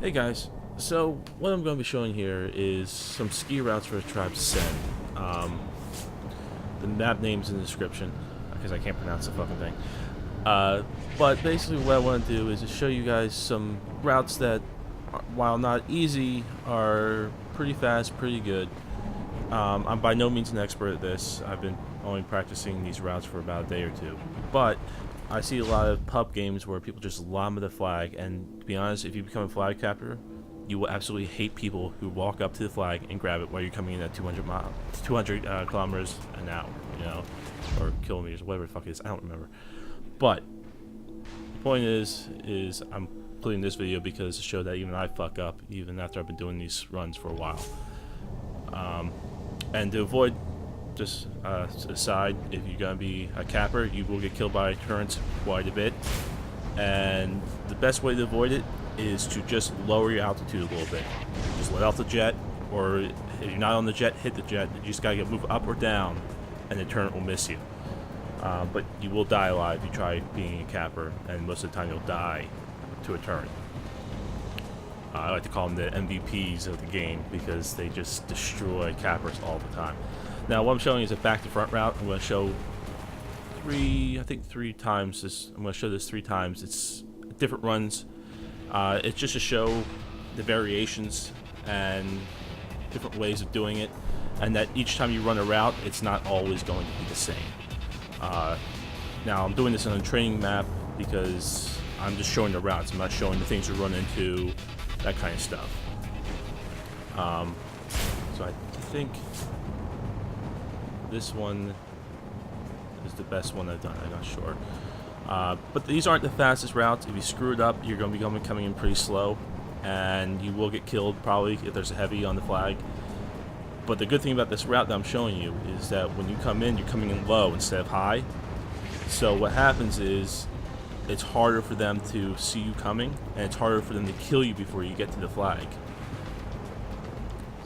Hey guys, so what I'm going to be showing here is some ski routes for the tribe Sen. The map name's in the description, because I can't pronounce the fucking thing. But basically what I want to do is just show you guys some routes that, while not easy, are pretty fast, pretty good. I'm by no means an expert at this. I've been only practicing these routes for about a day or two. But I see a lot of pub games where people just llama the flag, and to be honest, if you become a flag captor, you will absolutely hate people who walk up to the flag and grab it while you're coming in at 200 kilometers an hour, you know, or kilometers, whatever the fuck it is, I don't remember. But the point is I'm putting this video because to show that even I fuck up, even after I've been doing these runs for a while. And to avoid, just aside, if you're gonna be a capper, you will get killed by turrets quite a bit, and the best way to avoid it is to just lower your altitude a little bit. Just let off the jet, or if you're not on the jet, hit the jet. You just gotta move up or down, and the turret will miss you. But you will die alive if you try being a capper, and most of the time you'll die to a turret. I like to call them the MVPs of the game because they just destroy cappers all the time. Now what I'm showing is a back to front route. I'm going to show three times this. I'm going to show this 3 times. It's different runs. It's just to show the variations and different ways of doing it, and that each time you run a route, it's not always going to be the same. Now I'm doing this on a training map because I'm just showing the routes. I'm not showing the things you run into, that kind of stuff. So I think this one is the best one I've done. I'm not sure. But these aren't the fastest routes. If you screw it up, you're going to be coming in pretty slow, and you will get killed probably if there's a heavy on the flag. But the good thing about this route that I'm showing you is that when you come in, you're coming in low instead of high. So what happens is it's harder for them to see you coming, and it's harder for them to kill you before you get to the flag.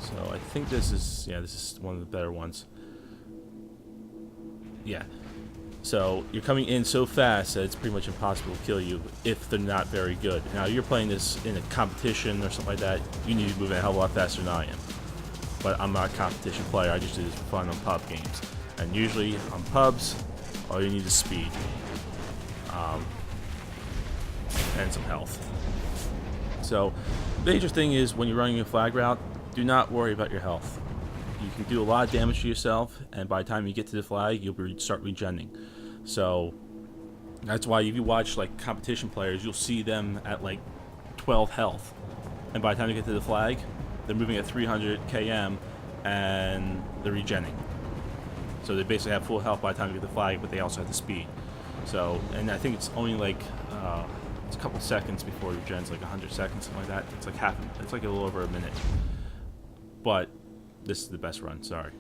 So I think this is one of the better ones. Yeah. So you're coming in so fast that it's pretty much impossible to kill you if they're not very good. Now you're playing this in a competition or something like that, you need to move a hell of a lot faster than I am. But I'm not a competition player, I just do this for fun on pub games. And usually on pubs, all you need is speed. And some health. So the major thing is when you're running a flag route, do not worry about your health. You can do a lot of damage to yourself, and by the time you get to the flag, you'll start regenning. So that's why if you watch like competition players, you'll see them at like 12 health, and by the time you get to the flag, they're moving at 300 km and they're regenning. So they basically have full health by the time you get the flag, but they also have the speed. So, and I think it's only like it's a couple seconds before your gen's like 100 seconds, something like that. It's like it's like a little over a minute. But this is the best run, sorry.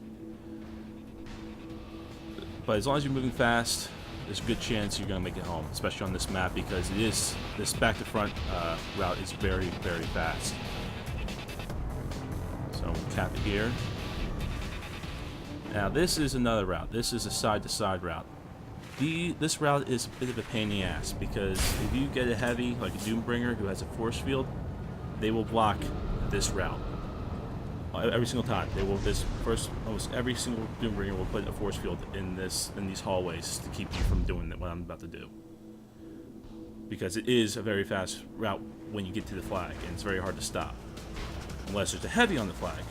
But as long as you're moving fast, there's a good chance you're gonna make it home, especially on this map, because this back to front route is very, very fast. So we'll cap it here. Now this is another route. This is a side-to-side route. This route is a bit of a pain in the ass because if you get a heavy, like a Doombringer who has a force field, they will block this route. Every single time. They will almost every single Doombringer will put a force field in these hallways to keep you from doing what I'm about to do. Because it is a very fast route when you get to the flag, and it's very hard to stop. Unless there's a heavy on the flag,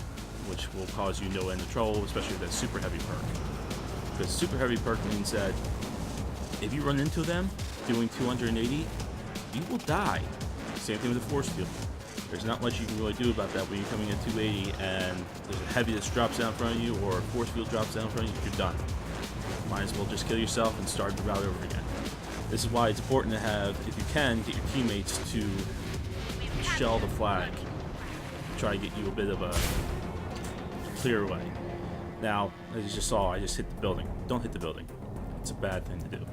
which will cause you no end of trouble, especially with that super heavy perk. Because super heavy perk means that if you run into them doing 280, you will die. Same thing with the force field. There's not much you can really do about that when you're coming at 280 and there's a heavy that drops down in front of you, or a force field drops down in front of you, you're done. Might as well just kill yourself and start the route over again. This is why it's important to have, if you can, get your teammates to shell the flag. Try to get you a bit of a clear way. Now, as you just saw, I just hit the building. Don't hit the building. It's a bad thing to do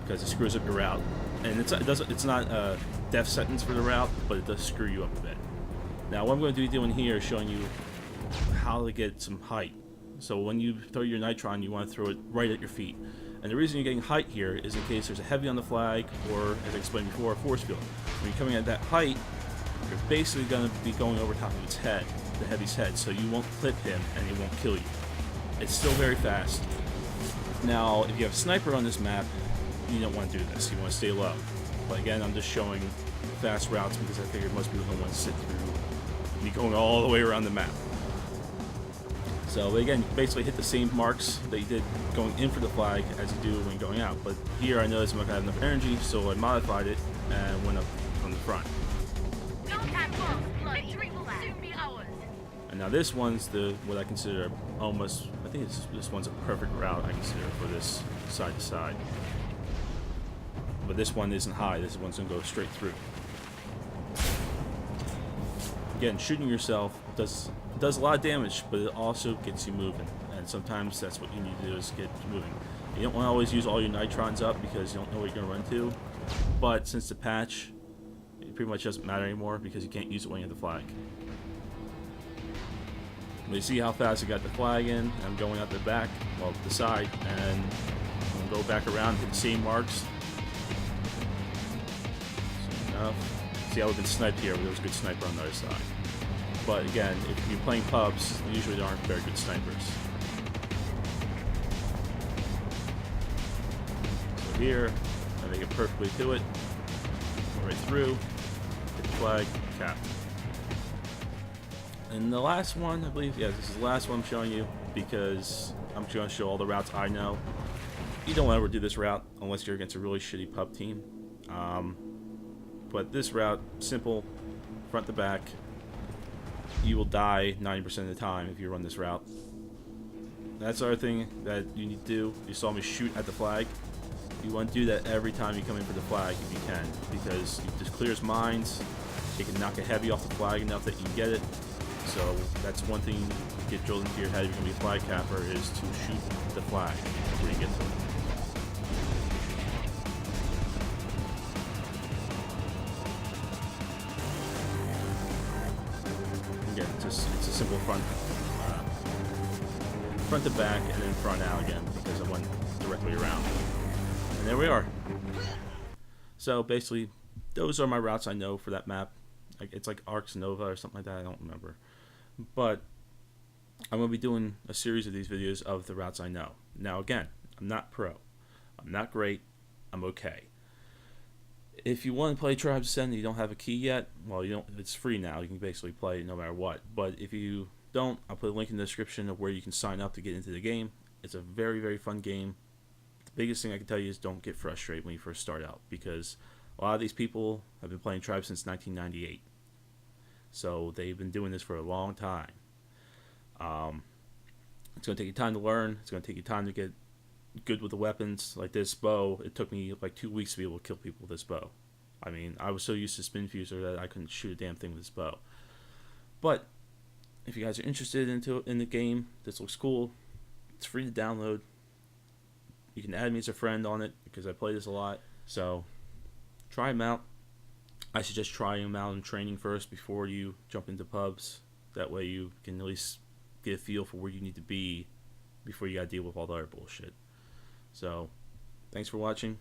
because it screws up your route. And it's not a death sentence for the route, but it does screw you up a bit. Now, what I'm going to be doing here is showing you how to get some height. So when you throw your nitron, you want to throw it right at your feet. And the reason you're getting height here is in case there's a heavy on the flag, or, as I explained before, a force field. When you're coming at that height, you're basically going to be going over top of its head, the heavy's head, so you won't clip him and it won't kill you. It's still very fast. Now, if you have a sniper on this map, you don't want to do this. You want to stay low. But again, I'm just showing fast routes because I figured most people don't want to sit through me going all the way around the map. So again, you basically hit the same marks that you did going in for the flag as you do when going out. But here I noticed I'm not going to have enough energy, so I modified it and went up from the front. And now this one's what I consider almost, I think this one's a perfect route I consider for this side to side. But this one isn't high, this one's going to go straight through. Again, shooting yourself does a lot of damage, but it also gets you moving. And sometimes that's what you need to do, is get moving. You don't want to always use all your nitrons up because you don't know what you're going to run to. But since the patch, it pretty much doesn't matter anymore because you can't use it when you have the flag. But you see how fast I got the flag in. I'm going out the back, well, the side, and I'm going to go back around, hit the same marks. So enough. See, I would have been sniped here, but there was a good sniper on the other side. But again, if you're playing pubs, usually there aren't very good snipers. So here, I make it perfectly to it. Go right through, hit the flag, cap. And the last one, I believe, yeah, this is the last one I'm showing you because I'm going to show all the routes I know. You don't ever do this route unless you're against a really shitty pub team. But this route, simple, front to back. You will die 90% of the time if you run this route. That's the other thing that you need to do. You saw me shoot at the flag. You want to do that every time you come in for the flag if you can, because it just clears mines. You can knock a heavy off the flag enough that you can get it. So that's one thing you get drilled into your head if you're going to be a flag capper, is to shoot the flag before you get to it. Again, it's a simple front to back and then front out again because I went directly around. And there we are. So basically, those are my routes I know for that map. It's like Arx Nova or something like that, I don't remember. But I'm going to be doing a series of these videos of the routes I know. Now again, I'm not pro. I'm not great. I'm okay. If you want to play Tribes Ascend and you don't have a key yet, well, you don't. It's free now. You can basically play it no matter what. But if you don't, I'll put a link in the description of where you can sign up to get into the game. It's a very, very fun game. The biggest thing I can tell you is don't get frustrated when you first start out, because a lot of these people have been playing Tribes since 1998. So they've been doing this for a long time. It's going to take you time to learn. It's going to take you time to get good with the weapons. Like this bow, it took me like 2 weeks to be able to kill people with this bow. I mean, I was so used to spin fuser that I couldn't shoot a damn thing with this bow. But if you guys are interested in the game, this looks cool. It's free to download. You can add me as a friend on it because I play this a lot. So try them out. I suggest trying them out in training first before you jump into pubs. That way you can at least get a feel for where you need to be before you gotta deal with all the other bullshit. So, thanks for watching.